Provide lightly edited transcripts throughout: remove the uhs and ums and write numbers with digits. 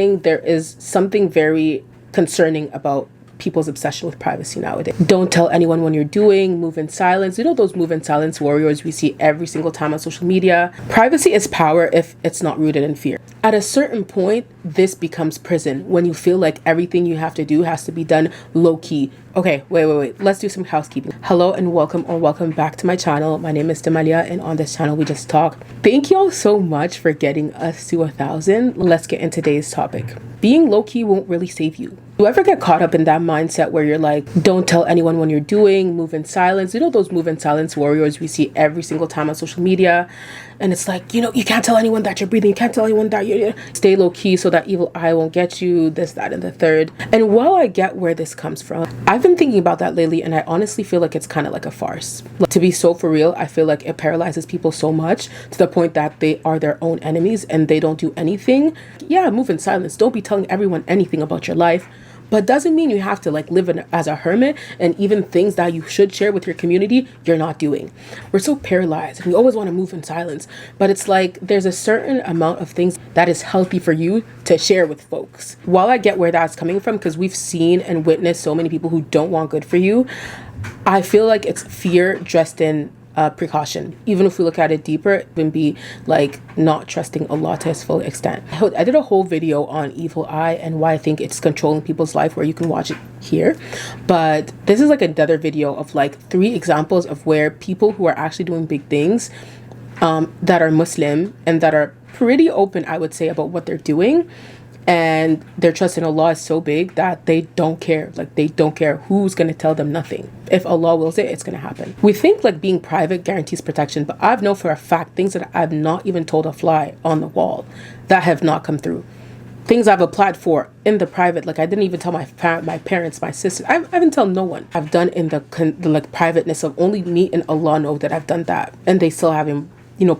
There is something very concerning about people's obsession with privacy nowadays. Don't tell anyone when you're doing, move in silence. You know those move in silence warriors we see every single time on social media? Privacy is power if it's not rooted in fear. At a certain point, this becomes prison when you feel like everything you have to do has to be done low-key. Okay, wait. Let's do some housekeeping. Hello and welcome back to my channel. My name is Demalia and on this channel we just talk. Thank y'all so much for getting us to 1,000. Let's get into today's topic. Being low-key won't really save you. You ever get caught up in that mindset where you're like, don't tell anyone when you're doing, move in silence. You know those move in silence warriors we see every single time on social media? And it's like, you can't tell anyone that you're breathing. You can't tell anyone that you're... Stay low key so that evil eye won't get you, this, that, and the third. And while I get where this comes from, I've been thinking about that lately and I honestly feel like it's kind of like a farce. Like, to be so for real, I feel like it paralyzes people so much to the point that they are their own enemies and they don't do anything. Yeah, move in silence. Don't be telling everyone anything about your life. But doesn't mean you have to like live as a hermit, and even things that you should share with your community, you're not doing. We're so paralyzed and we always want to move in silence. But it's like there's a certain amount of things that is healthy for you to share with folks. While I get where that's coming from, because we've seen and witnessed so many people who don't want good for you, I feel like it's fear dressed in precaution. Even if we look at it deeper, it can be like not trusting Allah to his full extent. I did a whole video on evil eye and why I think it's controlling people's life, where you can watch it here. But this is like another video of like 3 examples of where people who are actually doing big things that are Muslim and that are pretty open, I would say, about what they're doing, and their trust in Allah is so big that they don't care. Like, they don't care who's going to tell them nothing. If Allah wills it, it's going to happen. We think like being private guarantees protection, but I've known for a fact things that I've not even told a fly on the wall that have not come through. Things I've applied for in the private, like I didn't even tell my parents, my sisters. I haven't told no one. I've done in the like privateness of only me and Allah know that I've done that, and they still haven't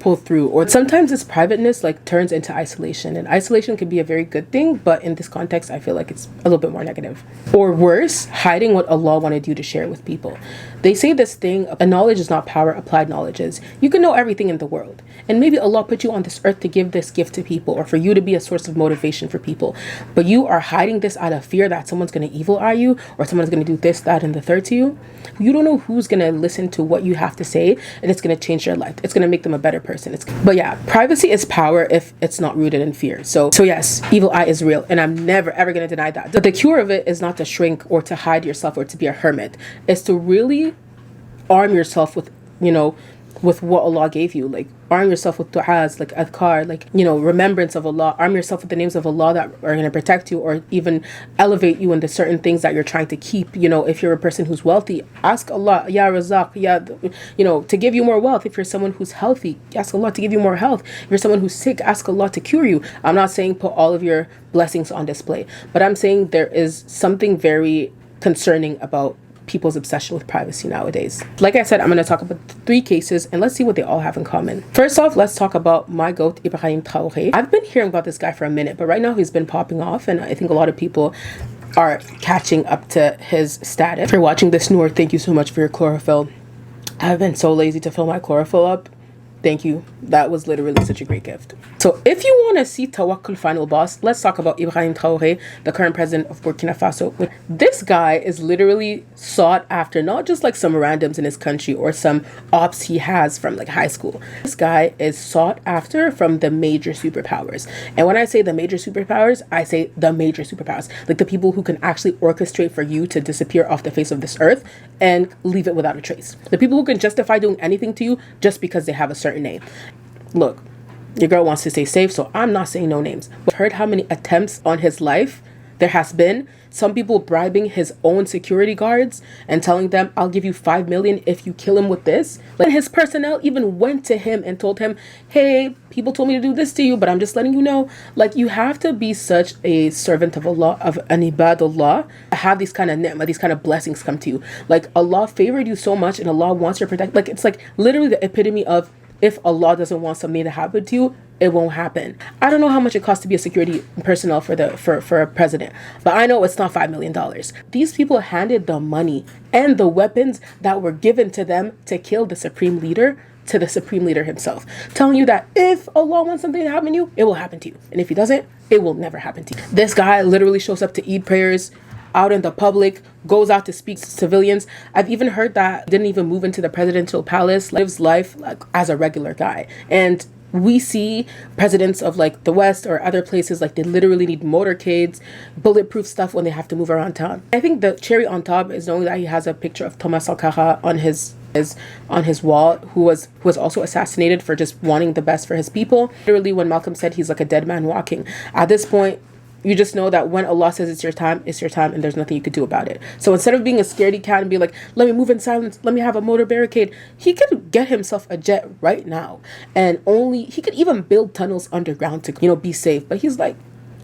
pull through. Or sometimes this privateness like turns into isolation, and isolation can be a very good thing, but in this context I feel like it's a little bit more negative. Or worse, hiding what Allah wanted you to share with people. They say this thing, a knowledge is not power, applied knowledge is. You can know everything in the world, and maybe Allah put you on this earth to give this gift to people, or for you to be a source of motivation for people, but you are hiding this out of fear that someone's going to evil eye you, or someone's going to do this, that, and the third to you. You don't know who's going to listen to what you have to say, and it's going to change their life. It's going to make them a better person. But yeah, privacy is power if it's not rooted in fear. So yes, evil eye is real, and I'm never ever going to deny that. But the cure of it is not to shrink or to hide yourself or to be a hermit. It's to really arm yourself with with what Allah gave you. Like, arm yourself with du'as, like adhkar, like remembrance of Allah. Arm yourself with the names of Allah that are going to protect you or even elevate you into certain things that you're trying to keep. If you're a person who's wealthy, ask Allah, Ya Razaq, to give you more wealth. If you're someone who's healthy, ask Allah to give you more health. If you're someone who's sick, ask Allah to cure you. I'm not saying put all of your blessings on display, but I'm saying there is something very concerning about people's obsession with privacy nowadays. Like I said, I'm going to talk about 3 cases and let's see what they all have in common. First off, let's talk about my goat, Ibrahim Traoré. I've been hearing about this guy for a minute, but right now he's been popping off, and I think a lot of people are catching up to his status. If you're watching this, Noor, thank you so much for your chlorophyll. I've been so lazy to fill my chlorophyll up. Thank you. That was literally such a great gift. So if you want to see tawakkul final boss, let's talk about Ibrahim Traoré, the current president of Burkina Faso. This guy is literally sought after, not just like some randoms in his country or some ops he has from like high school. This guy is sought after from the major superpowers. And when I say the major superpowers, I say the major superpowers. Like the people who can actually orchestrate for you to disappear off the face of this earth and leave it without a trace. The people who can justify doing anything to you just because they have a certain name. Look, your girl wants to stay safe, so I'm not saying no names. I've heard how many attempts on his life there has been. Some people bribing his own security guards and telling them, I'll give you 5 million if you kill him with this. Like, his personnel even went to him and told him, hey, people told me to do this to you, but I'm just letting you know. Like, you have to be such a servant of Allah, of an ibadullah, to have these kind of ni'mah, these kind of blessings come to you. Like, Allah favored you so much and Allah wants your protection. Like, it's like literally the epitome of, if Allah doesn't want something to happen to you, it won't happen. I don't know how much it costs to be a security personnel for a president, but I know it's not $5 million. These people handed the money and the weapons that were given to them to kill the supreme leader to the supreme leader himself, telling you that if Allah wants something to happen to you, it will happen to you. And if he doesn't, it will never happen to you. This guy literally shows up to Eid prayers out in the public, goes out to speak to civilians. I've even heard that he didn't even move into the presidential palace, lives life like as a regular guy. And we see presidents of like the West or other places, like they literally need motorcades, bulletproof stuff when they have to move around town. I think the cherry on top is knowing that he has a picture of Thomas Sankara on his wall, who was also assassinated for just wanting the best for his people. Literally, when Malcolm said he's like a dead man walking, at this point you just know that when Allah says it's your time, and there's nothing you could do about it. So instead of being a scaredy cat and be like, let me move in silence, let me have a motor barricade, he could get himself a jet right now. And he could even build tunnels underground to, be safe. But he's like,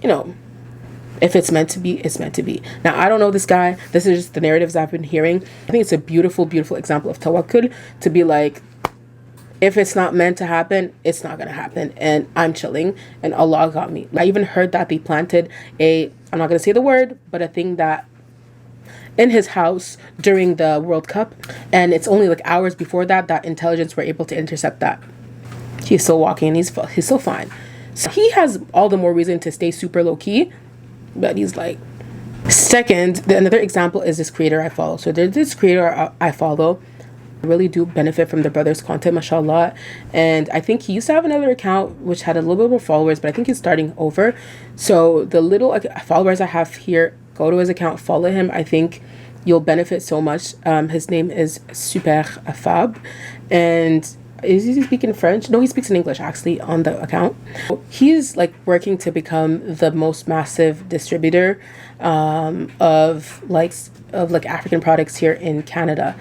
if it's meant to be, it's meant to be. Now, I don't know this guy. This is just the narratives I've been hearing. I think it's a beautiful, beautiful example of tawakkul, to be like, if it's not meant to happen, it's not going to happen. And I'm chilling and Allah got me. I even heard that they planted I'm not going to say the word, but a thing that in his house during the World Cup. And it's only like hours before that intelligence were able to intercept that. He's still walking and he's still fine. So he has all the more reason to stay super low key. But he's like, second, another example is this creator I follow. So there's this creator I follow. I really do benefit from the brother's content, mashallah. And I think he used to have another account which had a little bit more followers, but I think he's starting over. So the little followers I have here, go to his account, follow him. I think you'll benefit so much. His name is superfab, and is he speaking French? No, he speaks in English actually on the account. He's like working to become the most massive distributor of African products here in Canada.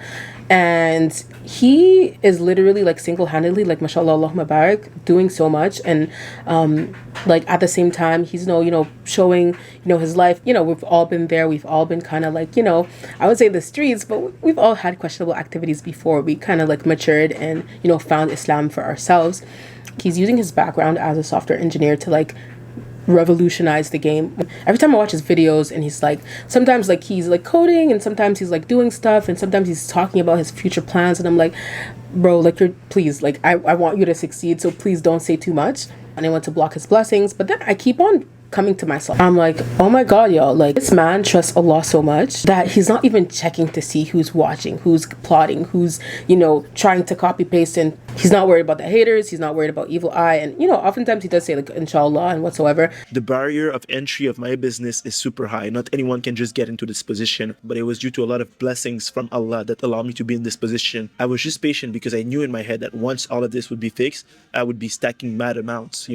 And he is literally like single-handedly, like mashallah, Allahumma barak, doing so much. And like at the same time, he's showing his life. We've all been there. We've all been kind of like, I would say the streets, but we've all had questionable activities before we kind of like matured and found Islam for ourselves. He's using his background as a software engineer to like revolutionize the game. Every time I watch his videos, and he's like, sometimes like he's like coding, and sometimes he's like doing stuff, and sometimes he's talking about his future plans, and I'm like, bro, like please, like I want you to succeed, so please don't say too much. And I want to block his blessings, but then I keep on coming to myself. I'm like, oh my God, y'all, like this man trusts Allah so much that he's not even checking to see who's watching, who's plotting, who's trying to copy paste, and he's not worried about the haters, he's not worried about evil eye. And oftentimes he does say like inshallah and whatsoever. The barrier of entry of my business is super high. Not anyone can just get into this position, but it was due to a lot of blessings from Allah that allowed me to be in this position. I was just patient because I knew in my head that once all of this would be fixed, I would be stacking mad amounts,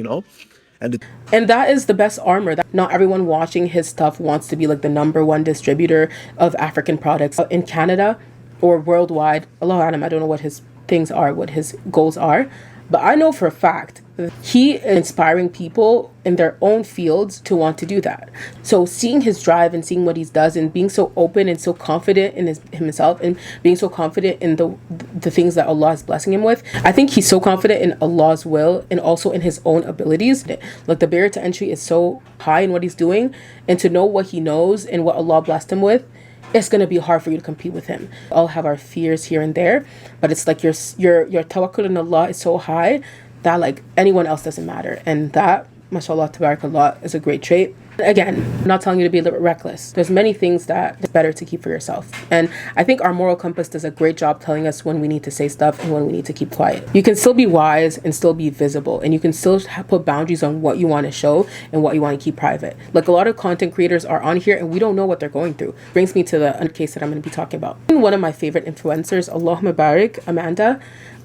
And that is the best armor. That not everyone watching his stuff wants to be like the #1 distributor of African products in Canada or worldwide. Allahu Alam, I don't know what his things are, what his goals are, but I know for a fact he is inspiring people in their own fields to want to do that. So seeing his drive and seeing what he does and being so open and so confident in himself and being so confident in the things that Allah is blessing him with, I think he's so confident in Allah's will and also in his own abilities. Like the barrier to entry is so high in what he's doing, and to know what he knows and what Allah blessed him with, it's going to be hard for you to compete with him. All have our fears here and there, but it's like your tawakkul in Allah is so high that like anyone else doesn't matter. And that, mashallah, tabarakallah, is a great trait. Again, I'm not telling you to be a little bit reckless. There's many things that it's better to keep for yourself. And I think our moral compass does a great job telling us when we need to say stuff and when we need to keep quiet. You can still be wise and still be visible, and you can still put boundaries on what you want to show and what you want to keep private. Like a lot of content creators are on here and we don't know what they're going through. Brings me to the case that I'm going to be talking about. One of my favorite influencers, Allahumma barik, Amanda,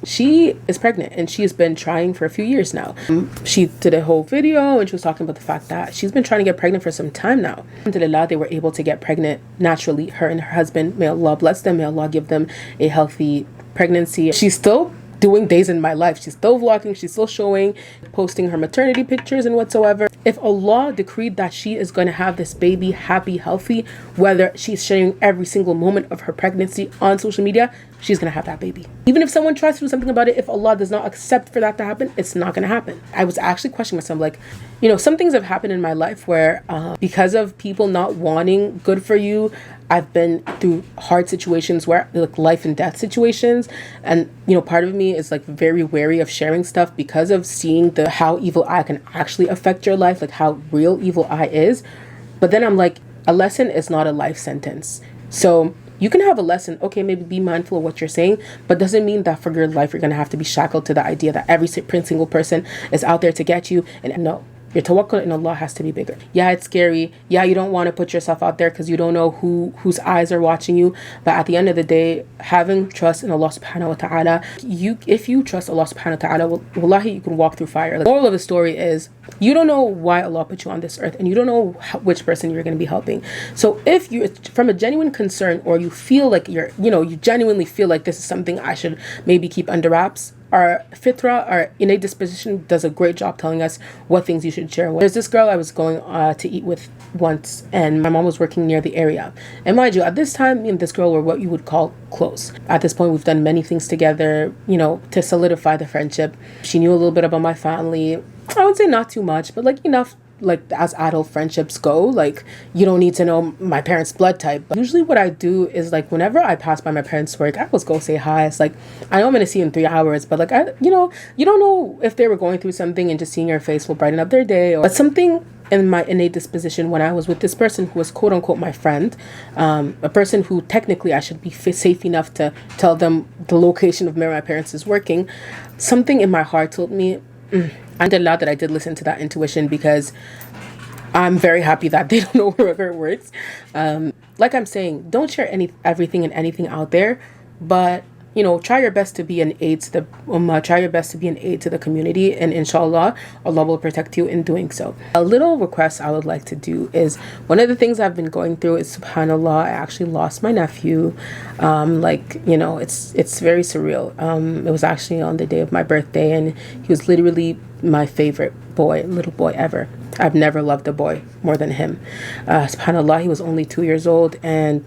she is pregnant and she has been trying for a few years now. She did a whole video and she was talking about the fact that she's been trying to get pregnant for some time now. Alhamdulillah, they were able to get pregnant naturally, her and her husband. May Allah bless them. May Allah give them a healthy pregnancy. She's still doing days in my life. She's still vlogging. She's still showing, posting her maternity pictures and whatsoever. If Allah decreed that she is going to have this baby happy, healthy, whether she's sharing every single moment of her pregnancy on social media, she's going to have that baby. Even if someone tries to do something about it, if Allah does not accept for that to happen, it's not going to happen. I was actually questioning myself, like, some things have happened in my life where because of people not wanting good for you, I've been through hard situations where like life and death situations, and part of me is like very wary of sharing stuff because of seeing the how evil eye can actually affect your life, like how real evil eye is. But then I'm like, a lesson is not a life sentence. So you can have a lesson, okay, maybe be mindful of what you're saying, but doesn't mean that for your life you're gonna have to be shackled to the idea that every single person is out there to get you. And no, your tawakkul in Allah has to be bigger. Yeah, it's scary. Yeah, you don't want to put yourself out there because you don't know whose eyes are watching you. But at the end of the day, having trust in Allah subhanahu wa ta'ala, if you trust Allah subhanahu wa ta'ala, wallahi, you can walk through fire. The moral of the story is, you don't know why Allah put you on this earth, and you don't know which person you're going to be helping. So if you're from a genuine concern, or you feel like you genuinely feel like this is something I should maybe keep under wraps, our fitra, our innate disposition, does a great job telling us what things you should share. There's this girl I was going to eat with once, and my mom was working near the area. And mind you, at this time, me and this girl were what you would call close. At this point, we've done many things together, to solidify the friendship. She knew a little bit about my family. I would say not too much, but like enough, like as adult friendships go. Like, you don't need to know my parents' blood type. But usually what I do is, like, whenever I pass by my parents' work, I always go say hi. It's like, I know I'm gonna see you in 3 hours, but like, you don't know if they were going through something, and just seeing your face will brighten up their day. But something in my innate disposition, when I was with this person who was quote unquote my friend, a person who technically I should be safe enough to tell them the location of where my parents is working, something in my heart told me, alhamdulillah that I did listen to that intuition, because I'm very happy that they don't know wherever it works. Like I'm saying, don't share everything and anything out there, but try your best to be an aid to the ummah, try your best to be an aid to the community, and inshallah, Allah will protect you in doing so. A little request I would like to do is, one of the things I've been going through is, subhanallah, I actually lost my nephew. It's very surreal. It was actually on the day of my birthday, and he was literally my favorite little boy ever. I've never loved a boy more than him. Subhanallah, he was only 2 years old, and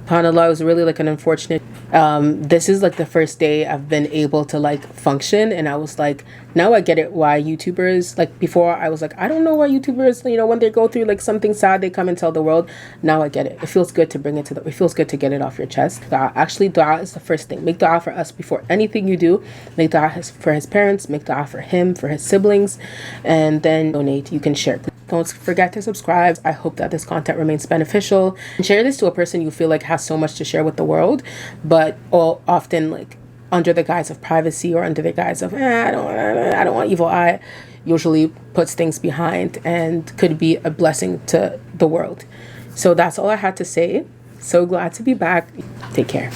subhanallah, it was really like an unfortunate, this is like the first day I've been able to like function, and I was like, now I get it why YouTubers, like before I was like, I don't know why YouTubers, when they go through like something sad, they come and tell the world. Now I get it. It feels good to it feels good to get it off your chest. Dua is the first thing. Make dua for us before anything you do. Make dua for his parents, make dua for him, for his siblings, and then donate. You can share. Don't forget to subscribe. I hope that this content remains beneficial, and share this to a person you feel like has so much to share with the world, but all often like under the guise of privacy, or under the guise of I don't want evil eye, usually puts things behind and could be a blessing to the world. So that's all I had to say. So glad to be back. Take care.